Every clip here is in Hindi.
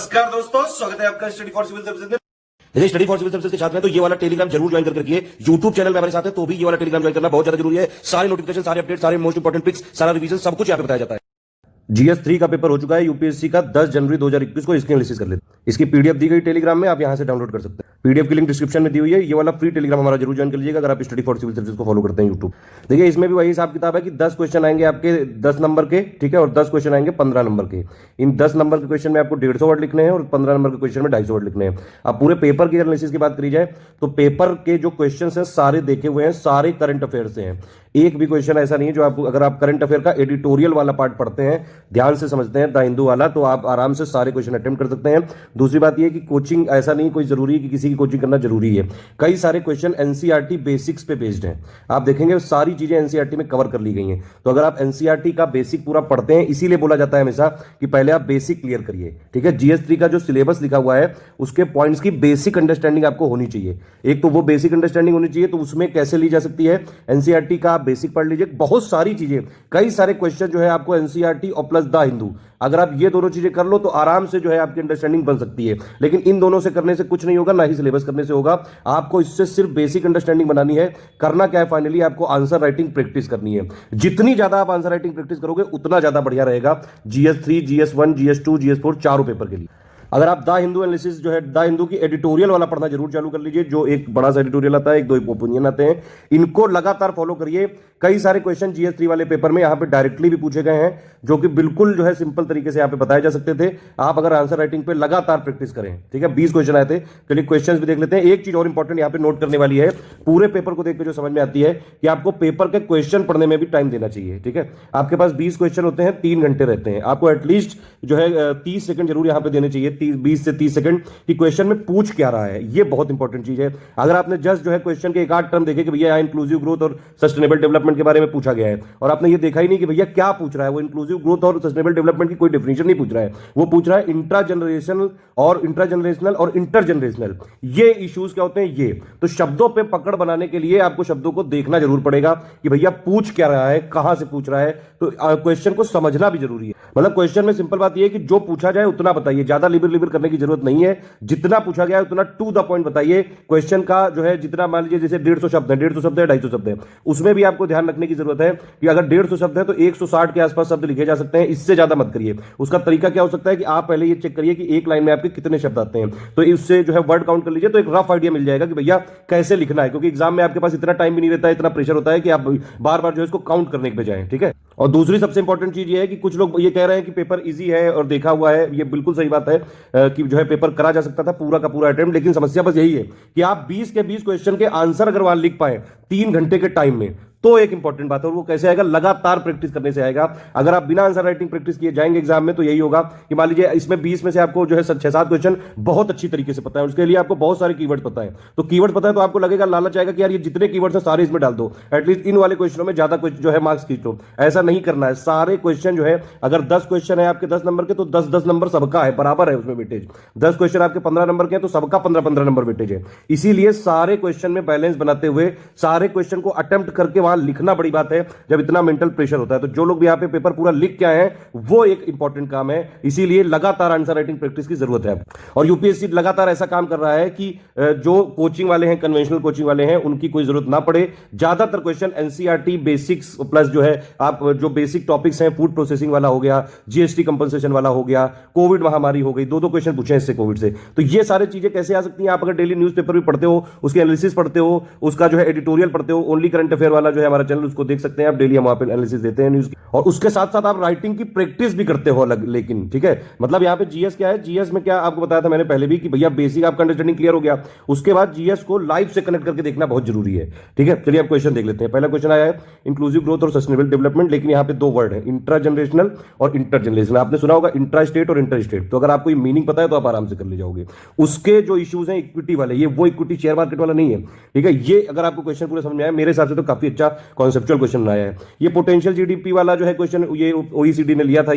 नमस्कार दोस्तों, स्वागत है आपका स्टडी फॉर सिविल सर्विसेज में। देखिए, स्टडी फॉर सिविल सर्विसेज के छात्र हैं तो ये वाला टेलीग्राम जरूर ज्वाइन करके रखिए। यूट्यूब चैनल में हमारे साथ है तो भी ये वाला टेलीग्राम ज्वाइन करना बहुत ज्यादा जरूरी है। सारे नोटिफिकेशन, सारे अपडेट, सारे मोस्ट इंपोर्टेंट पिक्स, सारा रिवीजन सब कुछ यहाँ पे बताया जाता है। GS3 का पेपर हो चुका है यूपीएससी का 10 जनवरी 2021 को। इसकी एनालिसिस कर लेते हैं। इसकी पीडीएफ दी गई टेलीग्राम में, आप यहां से डाउनलोड कर सकते हैं। पीडीएफ की लिंक डिस्क्रिप्शन में दी हुई है। ये वाला फ्री टेलीग्राम हमारा जरूर ज्वाइन कर लीजिएगा अगर आप स्टडी फॉर सिविल सर्विसेज को फॉलो करते हैं यूट्यूब। देखिए, इसमें भी वही हिसाब किताब है कि 10 क्वेश्चन आएंगे आपके 10 नंबर के, ठीक है, और 10 क्वेश्चन आएंगे 15 नंबर के। इन 10 नंबर के क्वेश्चन में आपको 150 वर्ड लिखने हैं और 15 नंबर के क्वेश्चन में 250 वर्ड लिखने हैं। अब पूरे पेपर की एनालिसिस की बात करी जाए तो पेपर के जो क्वेश्चन है सारे देखे हुए हैं, सारे करंट अफेयर से हैं। एक भी क्वेश्चन ऐसा नहीं है जो आप, अगर आप करंट अफेयर का एडिटोरियल वाला पार्ट पढ़ते हैं, ध्यान से समझते हैं, द हिंदू वाला, तो आप आराम से सारे क्वेश्चन अटेम्प्ट कर सकते हैं। दूसरी बात यह कि कोचिंग ऐसा नहीं कोई जरूरी है कि किसी की कोचिंग करना जरूरी है। कई सारे क्वेश्चन एनसीईआरटी बेसिक्स पे बेस्ड हैं। आप देखेंगे सारी चीजें एनसीईआरटी में कवर कर ली गई हैं। तो अगर आप एनसीईआरटी का बेसिक पूरा पढ़ते हैं, इसीलिए बोला जाता है हमेशा कि पहले आप बेसिक क्लियर करिए, ठीक है। GS3 का जो सिलेबस लिखा हुआ है उसके पॉइंट्स की बेसिक अंडरस्टैंडिंग आपको होनी चाहिए। एक तो वो बेसिक अंडरस्टैंडिंग होनी चाहिए, तो उसमें कैसे ली जा सकती है, एनसीईआरटी का आप बेसिक पढ़ लीजिए। बहुत सारी चीजें, कई सारे क्वेश्चन जो है आपको एनसीईआरटी और प्लस द हिंदू, अगर आप ये दोनों चीजें कर लो तो आराम से जो है आपकी अंडरस्टैंडिंग बन सकती है। लेकिन इन दोनों से करने से कुछ नहीं होगा, ना ही सिलेबस करने से होगा। आपको इससे सिर्फ बेसिक अंडरस्टैंडिंग बनानी है। करना क्या है, फाइनली आपको आंसर राइटिंग प्रैक्टिस करनी है। जितनी ज्यादा आप आंसर राइटिंग प्रैक्टिस करोगे उतना ज्यादा बढ़िया रहेगा GS3, GS1, GS2, GS4 चारों पेपर के लिए। अगर आप द हिंदू एनालिसिस जो है, द हिंदू की एडिटोरियल वाला पढ़ना जरूर चालू कर लीजिए। जो एक बड़ा सा एडिटोरियल आता है, एक दो ओपिनियन आते हैं, इनको लगातार फॉलो करिए। कई सारे क्वेश्चन GS3 वाले पेपर में यहाँ पे डायरेक्टली भी पूछे गए हैं, जो कि बिल्कुल जो है सिंपल तरीके से यहाँ पे बताए जा सकते थे। आप अगर आंसर राइटिंग पे लगातार प्रैक्टिस करें, ठीक है। 20 क्वेश्चन आए थे, चलिए क्वेश्चन भी देख लेते हैं। एक चीज और इंपॉर्टेंट यहाँ पे नोट करने वाली है, पूरे पेपर को देखकर जो समझ में आती है कि आपको पेपर के क्वेश्चन पढ़ने में भी टाइम देना चाहिए, ठीक है। आपके पास 20 क्वेश्चन होते हैं, 3 घंटे रहते हैं। आपको एटलीस्ट जो है 30 सेकंड जरूर यहाँ पे देने चाहिए, 20 से 30 सेकंड कि क्वेश्चन में पूछ क्या रहा है। ये बहुत इंपॉर्टेंट चीज है। अगर आपने जस्ट जो है क्वेश्चन के एक आध टर्म देखे कि भैया इंक्लूसिव ग्रोथ और सस्टेनेबल डेवलपमेंट के बारे में पूछा गया है, और आपने ये देखा ही नहीं कि भैया क्या पूछ रहा है, वो इंक्लूसिव ग्रोथ और सस्टेनेबल डेवलपमेंट की कोई डेफिनेशन नहीं पूछ रहा है, वो पूछ रहा है इंट्रा जनरेशनल और इंटरजनरेशनल ये इश्यूज क्या होते हैं। ये तो शब्दों पे पकड़ बनाने के लिए आपको शब्दों को देखना जरूर पड़ेगा कि भैया पूछ क्या रहा है, कहां से पूछ रहा है। तो क्वेश्चन को समझना भी जरूरी है। मतलब क्वेश्चन में सिंपल बात यह है कि जो पूछा जाए उतना बताइए, ज्यादा लिबर करने की जरूरत नहीं है। जितना पूछा गया है उतना टू द पॉइंट बताइए। क्वेश्चन का जो है जितना, मान लीजिए जैसे 150 शब्द है, 150 शब्द है, 250 शब्द है, उसमें भी आपको ध्यान रखने की जरूरत है कि अगर 150 शब्द है तो 160 के आसपास शब्द लिखे जा सकते हैं, इससे ज्यादा मत करिए। उसका तरीका क्या हो सकता है कि आप पहले ये चेक करिए कि एक लाइन में आपके कितने शब्द आते हैं, तो इससे जो है वर्ड काउंट कर लीजिए, तो एक रफ आइडिया मिल जाएगा कि भैया कैसे लिखना है। क्योंकि एग्जाम में आपके पास इतना टाइम भी नहीं रहता है, इतना प्रेशर होता है कि आप बार बार जो है इसको काउंट करने के बजाय, ठीक है। और दूसरी सबसे इंपॉर्टेंट चीज ये है कि कुछ लोग ये कह रहे हैं कि पेपर इजी है और देखा हुआ है, ये बिल्कुल सही बात है कि जो है पेपर करा जा सकता था पूरा का पूरा अटेम्प्ट। लेकिन समस्या बस यही है कि आप 20 के 20 क्वेश्चन के आंसर अगर वहां लिख पाए 3 घंटे के टाइम में, तो एक इंपॉर्टेंट बात है। और वो कैसे आएगा, लगातार प्रैक्टिस करने से आएगा। अगर आप बिना आंसर राइटिंग प्रैक्टिस किए जाएंगे एग्जाम में तो यही होगा कि मान लीजिए इसमें 20 में से आपको जो है 6-7 क्वेश्चन बहुत अच्छी तरीके से पता है, उसके लिए आपको बहुत सारे कीवर्ड पता है। तो कीवर्ड पता है तो आपको लगेगा, लालच आएगा कि यार ये जितने कीवर्ड्स हैं सारे इसमें डाल दो, एटलीस्ट इन वाले क्वेश्चनों में ज्यादा जो है मार्क्स खींच लो। ऐसा नहीं करना है। सारे क्वेश्चन जो है, अगर 10 क्वेश्चन है आपके 10 नंबर के, तो 10-10 नंबर सबका है, बराबर है उसमें वेटेज। 10 क्वेश्चन आपके 15 नंबर के हैं तो सबका 15-15 नंबर वेटेज है। इसीलिए सारे क्वेश्चन में बैलेंस बनाते हुए सारे क्वेश्चन को अटेम्प्ट करके वहां लिखना बड़ी बात है, जब इतना मेंटल प्रेशर होता है। तो जो लोग भी यहाँ पे पेपर पूरा लिख के आए हैं वो एक इंपॉर्टेंट काम है। इसीलिए लगातार आंसर राइटिंग प्रैक्टिस की जरूरत है। और यूपीएससी लगातार ऐसा काम कर रहा है कि जो कोचिंग वाले हैं, कन्वेंशनल कोचिंग वाले हैं, उनकी कोई जरूरत ना पड़े। ज्यादातर क्वेश्चन एनसीईआरटी बेसिक्स प्लस जो है आप जो बेसिक टॉपिक्स हैं, फूड प्रोसेसिंग वाला हो गया, जीएसटी कंपनसेशन वाला हो गया, कोविड महामारी हो गई, 2-2 क्वेश्चन पूछे इससे कोविड से। तो ये सारी चीजें कैसे आ सकती हैं, आप अगर डेली न्यूज़पेपर भी पढ़ते हो, उसके एनालिसिस पढ़ते हो, उसका जो है एडिटोरियल पढ़ते हो, ओनली करंट अफेयर वाला जो है हमारा चैनल, उसको देख सकते हैं आप। डेली हम वहां पे एनालिसिस देते हैं न्यूज़ की, और उसके साथ साथ आप राइटिंग की प्रैक्टिस भी करते हो अलग। लेकिन ठीक है, मतलब यहाँ पे जीएस क्या है, जीएस में क्या आपको बताया था मैंने पहले भी कि भैया बेसिक आपका अंडरस्टैंडिंग क्लियर हो गया, उसके बाद जीएस को लाइफ से कनेक्ट करके देखना बहुत जरूरी है, ठीक है। चलिए आप क्वेश्चन देख लेते हैं। पहला क्वेश्चन आया है इंक्लूसिव ग्रोथ और सस्टेनेबल डेवलपमेंट, लेकिन यहाँ पे 2 वर्ड है, इंट्रा जनरेशनल और इंटर जनरेशनल। आपने सुना होगा इंट्रा स्टेट और इंटर स्टेट, तो अगर आपको ये मीनिंग पता है तो आप आराम से कर ले जाओगे। उसके जो इश्यूज हैं इक्विटी वाले, ये वो इक्विटी शेयर मार्केट वाला नहीं है, ठीक है। ये अगर आपको क्वेश्चन पूरा समझ में आया, मेरे हिसाब से तो काफी अच्छा कॉन्सेप्चुअल क्वेश्चन आया है। ये पोटेंशियल जीडीपी वाला जो है क्वेश्चन, ये ओईसीडी ने लिया था,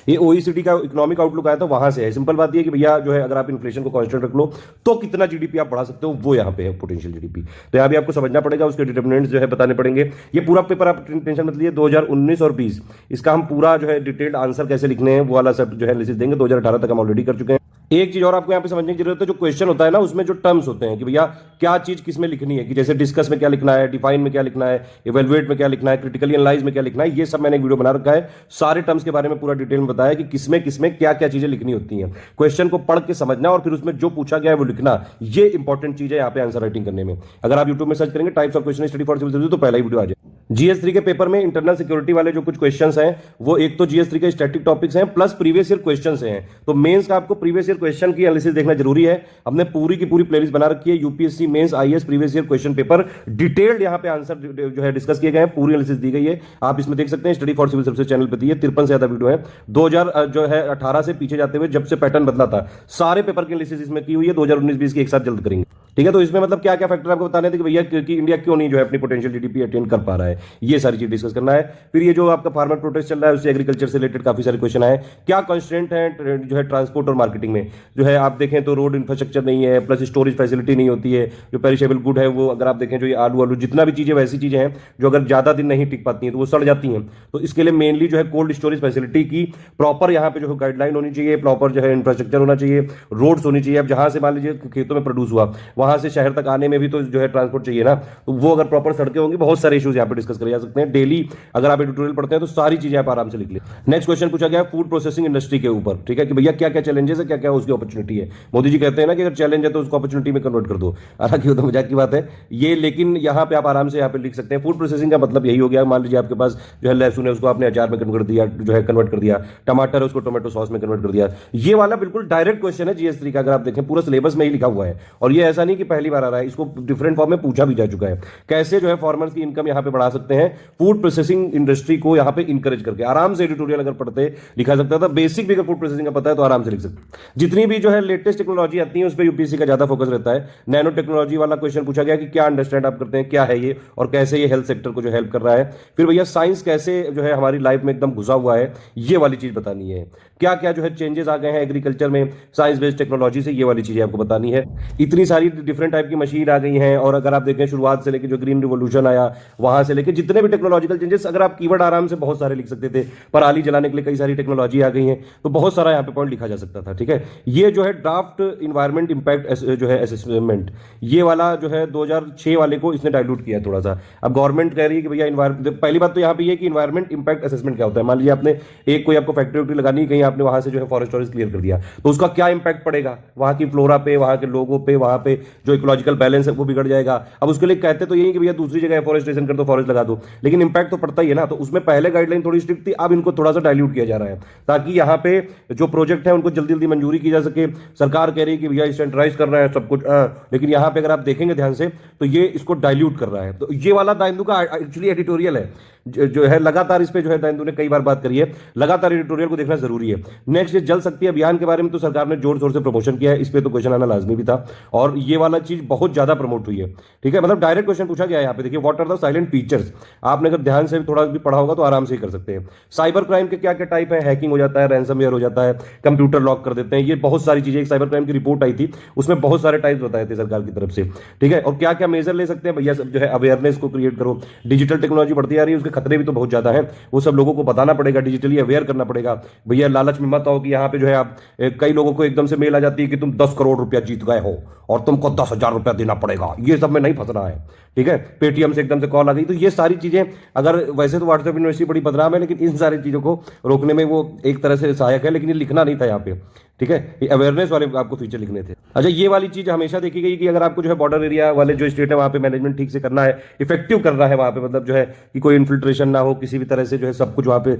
ये ओईसीडी का इकोनॉमिक आउटलुक आया था, वहां से है। सिंपल बात ये है कि भैया जो है अगर आप इन्फ्लेशन को कांस्टेंट रख लो तो कितना जीडीपी आप बढ़ा सकते हो, वो यहाँ पे है पोटेंशियल जीडीपी। तो यहाँ भी आपको समझना पड़ेगा, उसके डिटरमिनेंट्स जो है बताने पड़ेंगे। ये पूरा पेपर आप टेंशन मत लीजिए, 2019 और 20 इसका हम पूरा जो है डिटेल्ड आंसर कैसे लिखने हैं वो वाला सब जो है एनालिसिस देंगे। 2018 तक हम ऑलरेडी कर चुके हैं। एक चीज और आपको यहाँ पे समझने की जरूरत है, जो क्वेश्चन होता है ना उसमें जो टर्म्स होते हैं कि भैया क्या चीज किस में लिखनी है, कि जैसे डिस्कस में क्या लिखना है, डिफाइन में क्या लिखना है, इवेलुएट में क्या लिखना है, क्रिटिकली एनालाइज में क्या लिखना है, ये सब मैंने एक वीडियो बना रखा है। सारे टर्म्स के बारे में पूरा डिटेल में बताया कि किसमें क्या क्या चीजें लिखनी होती हैं। क्वेश्चन को पढ़ के समझना और फिर उसमें जो पूछा गया है वो लिखना, ये इंपॉर्टेंट चीज है यहाँ पे आंसर राइटिंग करने में। अगर आप यूट्यूब में सर्च करेंगे types of question study for civil service तो पहला ही वीडियो आ जाए। जीएस 3 के पेपर में इंटरनल सिक्योरिटी वाले जो कुछ क्वेश्चंस हैं वो एक तो जीएस 3 के स्टैटिक टॉपिक्स हैं प्लस प्रीवियस ईयर क्वेश्चंस हैं। तो मेंस का आपको प्रीवियस ईयर क्वेश्चन की एनालिसिस देखना जरूरी है। हमने पूरी की पूरी प्लेलिस्ट बना रखी है, UPSC mains IAS previous year question paper detailed यहाँ पे आंसर जो है डिस्कस किए गए हैं, पूरी एनालिसिस दी गई है। आप इसमें देख सकते हैं, study for civil service channel पे दी है, 53 से ज्यादा वीडियो है। 2018 से पीछे जाते हुए जब से पैटर्न बदला था सारे पेपर की एनालिसिस इसमें की हुई है। 2019-20 की एक साथ जल्द करेंगे, ठीक है। तो इसमें मतलब क्या क्या फैक्टर आपको बताने थे कि भैया कि इंडिया क्यों नहीं जो है अपनी पोटेंशियल जीडीपी अटेन कर पा रहा है, ये सारी चीज डिस्कस करना है। फिर ये जो आपका फार्मर प्रोटेस्ट चल रहा है उससे एग्रीकल्चर से रिलेटेड काफी सारे क्वेश्चन आए। क्या कंस्ट्रेंट है जो है ट्रांसपोर्ट और मार्केटिंग में, जो है आप देखें तो रोड इंफ्रास्ट्रक्चर नहीं है, प्लस स्टोरेज फैसिलिटी नहीं होती है। जो पेरिशेबल गुड है वो अगर आप देखें जो ये आलू जितना भी चीजें वैसी चीजें हैं जो अगर ज्यादा दिन नहीं टिक पाती हैं तो वो सड़ जाती हैं। तो इसके लिए मेनली जो है कोल्ड स्टोरेज फैसिलिटी की प्रॉपर यहाँ पे जो है गाइडलाइन होनी चाहिए, प्रॉपर जो है इंफ्रास्ट्रक्चर होना चाहिए, रोड्स होनी चाहिए। अब जहां से मान लीजिए खेतों में प्रोड्यूस हुआ वहां से शहर तक आने में भी तो जो है ट्रांसपोर्ट चाहिए ना, तो वो अगर प्रॉपर सड़कें होंगी, बहुत सारे इश्यूज यहाँ पे डिस्कस करे जा सकते हैं। डेली अगर आप एडिटोरियल पढ़ते हैं तो सारी चीजें आप आराम से लिख ले। नेक्स्ट क्वेश्चन पूछा गया फूड प्रोसेसिंग इंडस्ट्री के ऊपर, ठीक है, कि भैया क्या क्या चैलेंजेस है, क्या क्या उसकी अपॉर्चुनिटी है। मोदी जी कहते हैं ना कि अगर चैलेंज है तो उसको अपॉर्चुनिटी में कन्वर्ट कर दो, हालांकि वो तो मजाक की बात है ये, लेकिन यहाँ पे आप आराम से यहाँ पे लिख सकते हैं। फूड प्रोसेसिंग का मतलब यही हो गया, मान लीजिए आपके पास जो है लहसुन है उसको आपने अचार में कन्वर्ट दिया, जो है कन्वर्ट कर दिया, टमाटर है उसको टोमेटो सॉस में कन्वर्ट कर दिया। ये वाला बिल्कुल डायरेक्ट क्वेश्चन है जीएस 3 का, अगर आप देखें पूरा सिलेबस में ही लिखा हुआ है। और ये ऐसा नहीं कि पहली बार आ रहा है, इसको डिफरेंट फॉर्म में पूछा भी जा चुका है। कैसे जो है फार्मर्स की इनकम यहाँ पे बढ़ा सकते हैं, फूड प्रोसेसिंग इंडस्ट्री को यहाँ पे इंकरेज करके। आराम से एडिटोरियल अगर पढ़ते लिखा सकता था, बेसिक भी अगर फूड प्रोसेसिंग का पता है तो आराम से लिख सकते। जितनी भी जो है लेटेस्ट टेक्नोलॉजी आती है उस पर यूपीएससी का ज्यादा फोकस रहता है। नैनो टेक्नोलॉजी वाला क्वेश्चन पूछा गया कि क्या अंडरस्टैंड आप करते हैं, क्या है ये और कैसे ये हेल्थ सेक्टर को जो हेल्प कर रहा है। फिर भैया साइंस कैसे जो है हमारी लाइफ में एकदम घुसा हुआ है, ये वाली चीज बतानी है। क्या क्या जो है चेंजेस आ गए हैं एग्रीकल्चर में साइंस बेस्ड टेक्नोलॉजी से, ये वाली चीजें आपको बतानी है। इतनी सारी डिफरेंट टाइप की मशीन आ गई हैं, और अगर आप देखें शुरुआत से लेकर जो ग्रीन रिवोल्यूशन आया वहां से लेकर जितने भी टेक्नोलॉजिकल चेंजेस, अगर आप कीवर्ड आराम से बहुत सारे लिख सकते थे। पराली जलाने के लिए कई सारी टेक्नोलॉजी आ गई है, तो बहुत सारा यहाँ पे पॉइंट लिखा जा सकता था, ठीक है। ये जो है ड्राफ्ट इन्वायरमेंट इंपैक्ट जो है असेसमेंट, ये वाला जो है 2006 वाले को इसने डाइल्यूट किया थोड़ा सा। अब गवर्नमेंट कह रही है कि भैया पहली बात तो यहाँ पे ये कि इन्वायरमेंट इंपैक्ट असेसमेंट क्या होता है। मान लीजिए आपने एक कोई आपको फैक्ट्री लगानी है कहीं, आपने वहां से जो है फॉरेस्ट क्लियर कर दिया, तो उसका क्या इंपैक्ट पड़ेगा वहां की फ्लोरा पे, वहां के लोगों पे, वहां पे जो इकोलॉजिकल बैलेंस है वो बिगड़ जाएगा। अब उसके लिए कहते तो यही कि भैया दूसरी जगह फॉरेस्टेशन कर दो, फॉरेस्ट लगा दो, लेकिन इंपैक्ट तो पड़ता ही है ना। तो उसमें पहले गाइडलाइन थोड़ी स्ट्रिक्ट थी, अब इनको थोड़ा सा डाइल्यूट किया जा रहा है ताकि यहाँ पे जो प्रोजेक्ट है उनको जल्दी जल्दी मंजूरी की जा सके। सरकार कह रही है कि भैया सेंट्रलाइज कर रहा है सब कुछ, लेकिन यहाँ पे अगर आप देखेंगे ध्यान से तो ये इसको डाइल्यूट कर रहा है। तो ये वाला दाइंदू का एक्चुअली एडिटोरियल है जो है, लगातार इस पे जो है दाइंदू ने कई बार बात करी है, लगातार एडिटोरियल को देखना जरूरी है। नेक्स्ट जल शक्ति अभियान के बारे में तो सरकार ने जोर शोर से प्रमोशन किया है, इस पे तो क्वेश्चन आना लाजमी भी था, और ये वाला चीज बहुत ज्यादा प्रमोट हुई है, ठीक है। मतलब डायरेक्ट क्वेश्चन पूछा गया है यहाँ पे, देखिए what are the silent features, आपने अगर ध्यान से थोड़ा भी पढ़ा होगा तो आराम से ही कर सकते हैं। साइबर क्राइम के क्या क्या टाइप है, हैकिंग हो जाता है, रैंसमवेयर हो जाता है, कंप्यूटर लॉक कर देते हैं, ये बहुत सारी चीजें। एक साइबर क्राइम की रिपोर्ट आई थी, उसमें बहुत सारे टाइप्स बताए थे सरकार की तरफ से, ठीक है। और क्या क्या मेजर ले सकते हैं भैया, सब जो है अवेयरनेस को क्रिएट करो। डिजिटल टेक्नोलॉजी बढ़ती आ रही है, उसके खतरे भी तो बहुत ज्यादा है, वो सब लोगों को बताना पड़ेगा, डिजिटली अवेयर करना पड़ेगा। भैया लालच में मत आओ कि यहाँ पे जो है आप, कई लोगों को एकदम से मेल आ जाती है कि तुम 10 करोड़ रुपया जीत गए हो और तुमको 10,000 रुपया देना पड़ेगा, ये सब में नहीं फंसना है, ठीक है। पेटीएम से एकदम से कॉल आ गई, तो ये सारी चीजें, अगर वैसे तो व्हाट्सएप यूनिवर्सिटी बड़ी बदनाम है, लेकिन इन सारी चीजों को रोकने में वो एक तरह से सहायक है, लेकिन ये लिखना नहीं था यहाँ पे, ठीक है। ये अवेयरनेस वाले आपको फीचर लिखने थे। अच्छा, ये वाली चीज हमेशा देखी गई कि अगर आपको जो है बॉर्डर एरिया वाले जो स्टेट है वहां पे मैनेजमेंट ठीक से करना है, इफेक्टिव करना है वहां पे, मतलब जो है कि कोई इन्फिल्ट्रेशन ना हो किसी भी तरह से, जो है सब कुछ वहां पे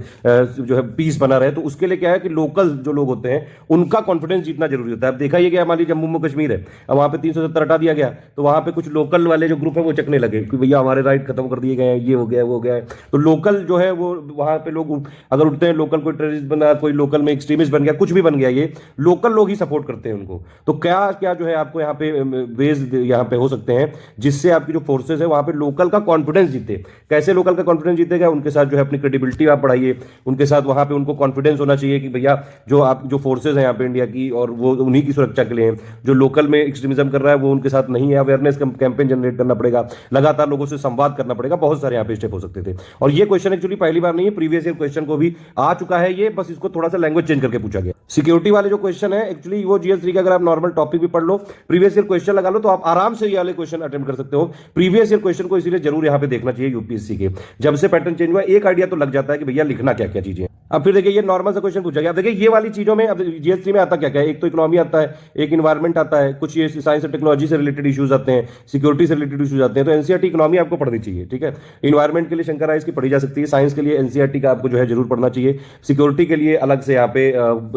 जो है पीस बना रहे, तो उसके लिए क्या है कि लोकल जो लोग होते हैं उनका कॉन्फिडेंस जीतना जरूरी होता है। अब देखा ये क्या, मान लीजिए जम्मू कश्मीर है, अब वहां पे 370 हटा दिया गया, तो वहां पे कुछ लोकल वाले जो ग्रुप है वो चकने लगे कि भैया हमारे राइट खत्म कर दिए गए हैं, ये हो गया वो हो गया है। तो लोकल जो है वो वहां पे लोग अगर उठते हैं, लोकल कोई टेररिस्ट बना, कोई लोकल में एक्सट्रीमिस्ट बन गया, कुछ भी बन गया, ये लोकल लोग ही सपोर्ट करते हैं उनको। तो क्या क्या जो है आपको यहाँ पे वेज यहाँ पे हो सकते हैं जिससे आपकी जो फोर्सेस है वहां पे लोकल का कॉन्फिडेंस जीते। कैसे लोकल का कॉन्फिडेंस जीतेगा, उनके साथ जो है अपनी क्रेडिबिलिटी आप बढ़ाइए, उनके साथ वहां पे उनको कॉन्फिडेंस होना चाहिए कि भैया जो आप जो फोर्सेज है यहाँ पे इंडिया की, और वो उन्हीं की सुरक्षा के लिए हैं। जो लोकल में एक्सट्रीमिज्म कर रहा है वो उनके साथ नहीं है। अवेयरनेस कैंपेन जनरेट करना पड़ेगा, लगातार लोगों से संवाद करना पड़ेगा, बहुत सारे यहाँ पे स्टेप हो सकते थे। और ये क्वेश्चन एक्चुअली पहली बार नहीं है, प्रीवियस ईयर क्वेश्चन को भी आ चुका है ये, बस इसको थोड़ा सा लैंग्वेज चेंज करके पूछा गया। सिक्योरिटी वाले जो जो क्वेश्चन है एक्चुअली वो GS3 का, अगर आप नॉर्मल टॉपिक भी पढ़ लो, प्रीवियस ईयर क्वेश्चन लगा लो, तो आप आराम से ये वाले क्वेश्चन अटेम्प्ट कर सकते हो। प्रीवियस ईयर क्वेश्चन को इसीलिए जरूर यहां पे देखना चाहिए यूपीएससी के। जब से पैटर्न चेंज हुआ एक आइडिया तो लग जाता है कि भैया लिखना क्या क्या चीजें। अब फिर देखिए ये नॉर्मल सा क्वेश्चन पूछा गया। अब देखिए ये वाली चीजों में अब GS3 में आता क्या क्या है, एक तो इकोनॉमी आता है, एक इन्वायरमेंट आता है, कुछ ये साइंस और टेक्नोलॉजी से रिलेटेड इश्यूज आते हैं, सिक्योरिटी से रिलेटेड इश्यूज आते हैं। तो एनसीईआरटी इकोनॉमी आपको पढ़नी चाहिए, ठीक है। इन्वायरमेंट के लिए शंकर राइस की पढ़ी जा सकती है, साइंस के लिए एनसीईआरटी का आपको जो है जरूर पढ़ना चाहिए, सिक्योरिटी के लिए अलग से यहाँ पे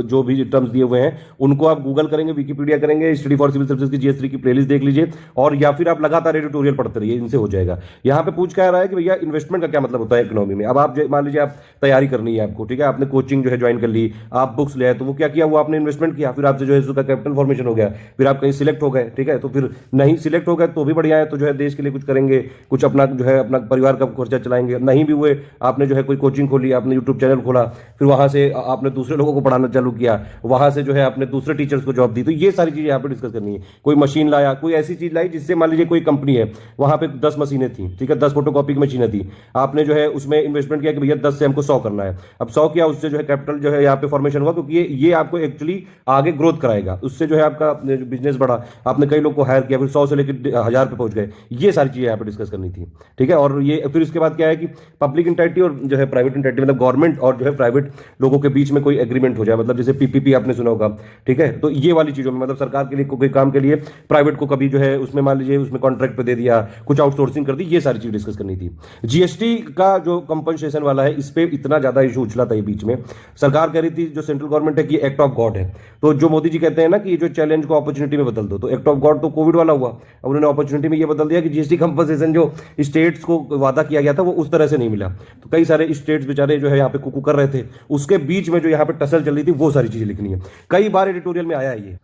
जो भी टर्म्स दिए हुए हैं उनको आप गूगल करेंगे, विकिपीडिया करेंगे, स्टडी फॉर सिविल सर्विसेज की GS3 की प्लेलिस्ट देख लीजिए, और या फिर आप लगातार एडिटोरियल पढ़ते रहिए, इनसे हो जाएगा। यहाँ पे पूछ क्या रहा है कि भैया इन्वेस्टमेंट का क्या मतलब होता है इकोनॉमी में। अब आप मान लीजिए आप तैयारी करनी है आपको, ठीक है, आपने कोचिंग जो है ज्वाइन कर ली, आप बुक्स ले आए, तो वो क्या किया, वो आपने इन्वेस्टमेंट किया, फिर आपसे जो है उसका कैपिटल फॉर्मेशन हो गया, फिर आप कहीं सिलेक्ट हो गए, ठीक है, तो फिर नहीं सिलेक्ट हो गए तो भी बढ़िया है, तो जो है देश के लिए कुछ करेंगे, कुछ अपना जो है अपना परिवार का खर्चा चलाएंगे। नहीं भी हुए, आपने जो है कोई कोचिंग खोली, आपने यूट्यूब चैनल खोला, फिर वहां से आपने दूसरे लोगों को पढ़ाना चालू किया, वहां से जो है आपने दूसरे टीचर्स को जॉब दी। तो ये सारी चीजें यहाँ पे डिस्कस करनी है। कोई मशीन लाया, कोई ऐसी चीज लाई जिससे मान लीजिए कोई कंपनी है, वहां पे 10 मशीनें थी, ठीक है, 10 फोटोकॉपी की मशीनें थी, आपने जो है उसमें इन्वेस्टमेंट किया कि भैया 10 से हमको 100 करना है। अब 100 किया, उससे जो है कैपिटल जो है यहाँ पे फॉर्मेशन हुआ, क्योंकि ये आपको एक्चुअली आगे ग्रोथ कराएगा, उससे जो है आपका बिजनेस बढ़ा, आपने कई लोग को हायर किया, फिर 100 से लेकर 1000 पे पहुंच गए। ये सारी चीजें यहाँ पे डिस्कस करनी थी, ठीक है। और ये फिर उसके बाद क्या है कि पब्लिक इंटाइटी और जो है प्राइवेट इंटाइटी, मतलब गवर्नमेंट और जो है प्राइवेट लोगों के बीच में कोई एग्रीमेंट हो जाए, मतलब जैसे PPP आपने सुना होगा, ठीक है। तो ये वाली चीजों में मतलब सरकार के लिए कोई काम के लिए प्राइवेट को कभी जो है उसमें मान लीजिए उसमें कॉन्ट्रैक्ट पे दे दिया, कुछ आउटसोर्सिंग कर दी, ये सारी चीज डिस्कस करनी थी। GST का जो कंपनसेशन वाला है, इस पे इतना ज्यादा इशू उछला था ये बीच में। सरकार कह रही थी जो सेंट्रल गवर्नमेंट है कि एक्ट ऑफ गॉड है, तो जो मोदी जी कहते हैं ना कि जो चैलेंज को अपॉर्चुनिटी में बदल दो, तो एक्ट ऑफ गॉड तो कोविड वाला हुआ, अब उन्होंने अपॉर्चुनिटी में ये बदल दिया कि GST कंपनसेशन जो स्टेट्स को वादा किया गया था वो उस तरह से नहीं मिला। तो कई सारे स्टेट्स बेचारे जो है यहाँ पे कुकू कर रहे थे, उसके बीच में जो यहाँ पे टसल चल रही थी, वो सारी चीजें लिखनी है। कई बार एडिटोरियल में आया है ये,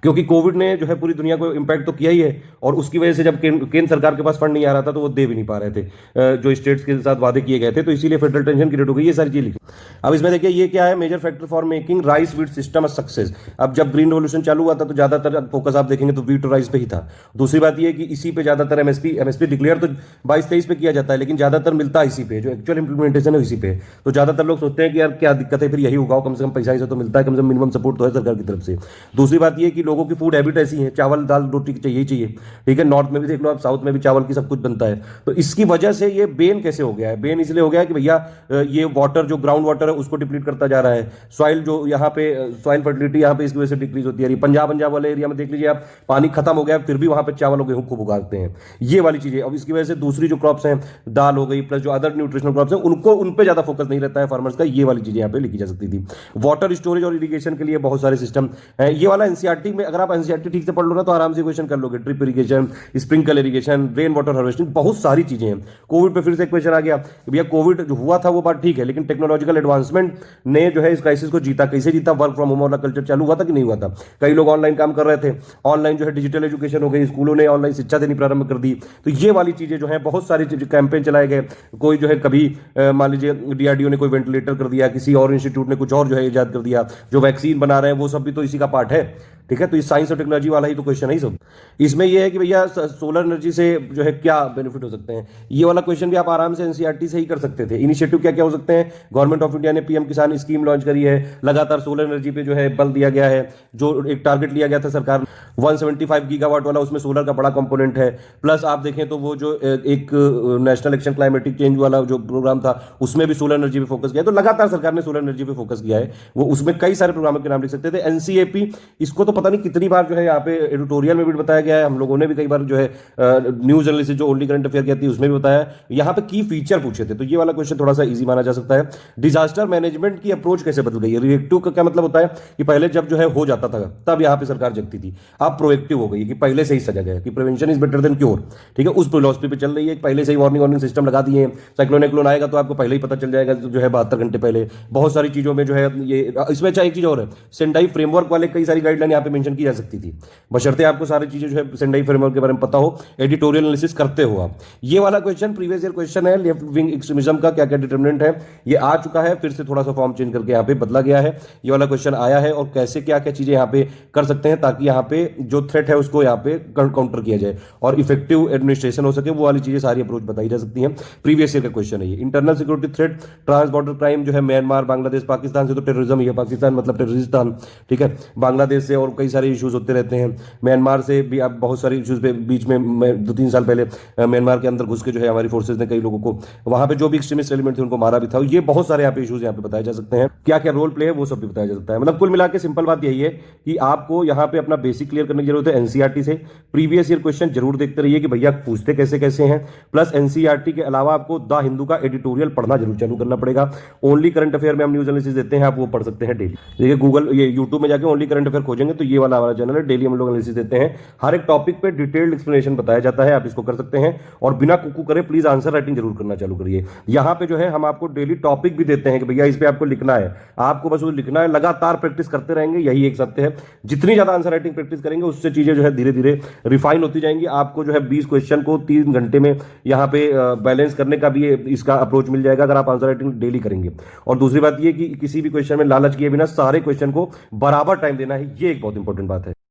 क्योंकि कोविड ने जो है पूरी दुनिया को इंपैक्ट तो किया ही है, और उसकी वजह से जब केंद्र सरकार के पास फंड नहीं आ रहा था तो वो दे भी नहीं पा रहे थे जो स्टेट्स के साथ वादे किए गए थे, तो इसीलिए फेडरल टेंशन क्रिएट हो गई, ये सारी चीज लिखी। अब इसमें देखिए ये क्या है, major factor for making rice wheat system success. अब जब ग्रीन रेवोल्यूशन चालू हुआ था तो ज्यादातर फोकस आप देखेंगे तो व्हीट और राइस पे ही था। दूसरी बात ये कि इसी पे ज्यादातर एमएसपी डिक्लेयर तो 22-23 पे किया जाता है, लेकिन ज्यादातर मिलता है इसी पे, जो एक्चुअल इंप्लीमेंटेशन है इसी पे। तो ज्यादातर लोग सोचते हैं कि यार क्या दिक्कत है, फिर यही उगाओ, कम से कम पैसा ही से तो मिलता है, कम से कम मिनिमम सपोर्ट तो है सरकार की तरफ से। दूसरी बात ये कि लोगों की फूड हैबिट ऐसी है, चावल दाल रोटी चाहिए ही चाहिए, ठीक है। नॉर्थ में भी देख लो आप, साउथ में भी चावल की सब कुछ बनता है। तो इसकी वजह से ये बेन कैसे हो गया है, बेन इसलिए हो गया है कि भैया ये वाटर जो ग्राउंड वाटर है उसको डिप्लीट करता जा रहा है, सॉइल जो यहाँ पे सॉइल फर्टिलिटी यहाँ पे इसकी वजह से डिक्रीज होती है। पंजाब वाले एरिया में देख लीजिए आप, पानी खत्म हो गया फिर भी वहां पे चावल और गेहूं खूब उगाते हैं, ये वाली चीजें। अब इसकी वजह से दूसरी जो क्रॉप्स हैं, दाल हो गई प्लस जो अदर न्यूट्रिशनल क्रॉप्स हैं, उनको उन पे ज्यादा फोकस नहीं रहता है फार्मर्स का, ये वाली चीजें यहाँ पे लिखी जा सकती थी। वाटर स्टोरेज और इरिगेशन के लिए बहुत सारे सिस्टम है। ये वाला एनसीईआरटी में अगर आप एनसीईआरटी ठीक से पढ़ लो ना तो आराम से क्वेश्चन कर लोगे, drip irrigation, sprinkle irrigation, rain water harvesting, बहुत सारी चीजें हैं। कोविड पे फिर से क्वेश्चन आ गया कि भैया कोविड जो हुआ था वो बात ठीक है, लेकिन टेक्नोलॉजिकल एडवांसमेंट ने जो है इस क्राइसिस को जीता, कैसे जीता, वर्क फ्रॉम होम वाला कल्चर चालू हुआ था कि नहीं हुआ था, कई लोग ऑनलाइन काम कर रहे थे, ऑनलाइन जो है डिजिटल एजुकेशन हो गई, स्कूलों ने ऑनलाइन शिक्षा देनी प्रारंभ कर दी। तो ये वाली चीजें जो है बहुत सारी कैंपेन चलाए गए, कोई जो है कभी मान लीजिए DRDO ने कोई वेंटिलेटर कर दिया, किसी और इंस्टीट्यूट ने कुछ और जो है इजाद कर दिया, जो वैक्सीन बना रहे हैं वो सब भी तो इसी का पार्ट है, ठीक है। तो इस साइंस और टेक्नोलॉजी वाला ही तो क्वेश्चन है ही सब। इसमें ये है कि भैया सोलर एनर्जी से जो है क्या बेनिफिट हो सकते हैं, ये वाला क्वेश्चन भी आप आराम से एनसीईआरटी से ही कर सकते थे। इनिशिएटिव क्या क्या हो सकते हैं, गवर्नमेंट ऑफ इंडिया ने PM किसान स्कीम लॉन्च करी है, लगातार सोलर एनर्जी पे जो है बल दिया गया है, जो एक टारगेट लिया गया था सरकार 175 गीगावाट वाला, उसमें सोलर का बड़ा कंपोनेंट है। प्लस आप देखें तो वो जो एक नेशनल एक्शन क्लाइमेटिक चेंज वाला जो प्रोग्राम था उसमें भी सोलर एनर्जी पे फोकस किया है। तो लगातार सरकार ने सोलर एनर्जी पे फोकस किया है, वो उसमें कई सारे प्रोग्रामों के नाम लिख सकते थे। NCAP, इसको तो पता नहीं कितनी बार जो है यहाँ पे एडिटोरियल में भी बताया गया है, हम लोगों ने भी कई बार जो है न्यूज एनालिसिस जो ओनली करंट अफेयर कहती है उसमें भी बताया, यहाँ पे की फीचर पूछे थे। तो ये वाला क्वेश्चन थोड़ा सा इजी माना जा सकता है। डिजास्टर मैनेजमेंट की अप्रोच कैसे बदल गई है, रिएक्टिव का क्या मतलब होता है कि पहले जब जो है हो जाता था तब यहाँ पे सरकार जगती थी, अब प्रोएक्टिव हो गई कि पहले से ही सजा गया कि prevention is better than cure, ठीक है। उस फिलॉसफी पे चल रही है, पहले से ही वार्निंग सिस्टम लगा दिए हैं, साइक्लोन आएगा तो आपको पहले ही पता चल जाएगा जो है 72 घंटे पहले। बहुत सारी चीजों में जो है ये इसमें चाहे एक चीज और है, सेंडाई फ्रेमवर्क वाले कई सारी गाइडलाइन यहाँ पे मेंशन की जा सकती थी, बशर्ते आपको सारी चीजें जो है सेंडाई फ्रेमवर्क के बारे में पता हो, एडिटोरियल एनालिसिस करते हो आप। ये वाला क्वेश्चन प्रीवियस ईयर क्वेश्चन है, लेफ्ट विंग एक्सट्रीमिज्म का क्या क्या डिटरमिनेंट है, ये आ चुका है, फिर से थोड़ा सा फॉर्म चेंज करके यहाँ पे बदला गया है। ये वाला क्वेश्चन आया है और कैसे क्या क्या चीजें यहाँ पे कर सकते हैं ताकि यहाँ पे जो थ्रेट है उसको यहाँ पे काउंटर किया जाए और इफेक्टिव एडमिनिस्ट्रेशन हो सके, वो वाली चीजें सारी अप्रोच बताई जा सकती हैं। प्रीवियस ईयर का क्वेश्चन है ये। Internal security threat, trans border crime जो है म्यांमार, बांग्लादेश, पाकिस्तान से तो टेररिज्म ही है, पाकिस्तान मतलब टेररिस्ट था, पाकिस्तान, ठीक है, बांग्लादेश से और कई सारे इश्यूज होते रहते हैं, म्यांमार से भी आप बहुत सारे इश्यूज पे बीच में 2-3 साल पहले म्यांमार के अंदर घुस के जो है हमारी फोर्सेज ने कई लोगों को वहां पे जो भी एक्सट्रीमिस्ट एलिमेंट थे उनको मारा भी था। ये बहुत सारे यहाँ पे इश्यूज यहाँ पे बताए जा सकते हैं, क्या क्या रोल प्ले है वो सब भी बताया जा सकता है। मतलब कुल मिला के सिंपल बात यही है कि आपको यहाँ पे अपना बेसिक क्लियर करने की जरूरत है एनसीईआरटी से। प्रीवियस ईयर क्वेश्चन जरूर देखते रहिए कि भैया पूछते कैसे कैसे हैं। प्लस एनसीईआरटी के अलावा आपको द हिंदू का एडिटोरियल पढ़ना जरूर चालू करना पड़ेगा। ओनली करंट अफेयर में हम न्यूज एनालिसिस देते हैं, आप वो पढ़ सकते हैं डेली। देखिए गूगल ये यूट्यूब में जाके ओनली करंट अफेयर खोजेंगे तो ये वाला हमारा चैनल है, डेली हम लोग एनालिसिस देते हैं। हर एक टॉपिक पे डिटेल्ड एक्सप्लेनेशन बताया जाता है, आप इसको कर सकते हैं। और बिना कुकू करे प्लीज आंसर राइटिंग जरूर करना चालू करिए। यहाँ पे जो है हम आपको डेली टॉपिक भी देते हैं कि भैया इस पे आपको लिखना है, आपको बस वो लिखना है, लगातार प्रैक्टिस करते रहेंगे, यही एक सत्य है। जितनी ज्यादा आंसर राइटिंग प्रैक्टिस करेंगे उससे चीजें जो है धीरे धीरे रिफाइन होती जाएंगी। आपको जो है 20 क्वेश्चन को 3 घंटे में यहाँ पे बैलेंस करने का भी इसका अप्रोच मिल जाएगा अगर आप आंसर राइटिंग डेली करेंगे। और दूसरी बात ये कि किसी भी क्वेश्चन में लालच किए बिना सारे क्वेश्चन को बराबर टाइम देना है, ये एक बहुत इंपॉर्टेंट बात है।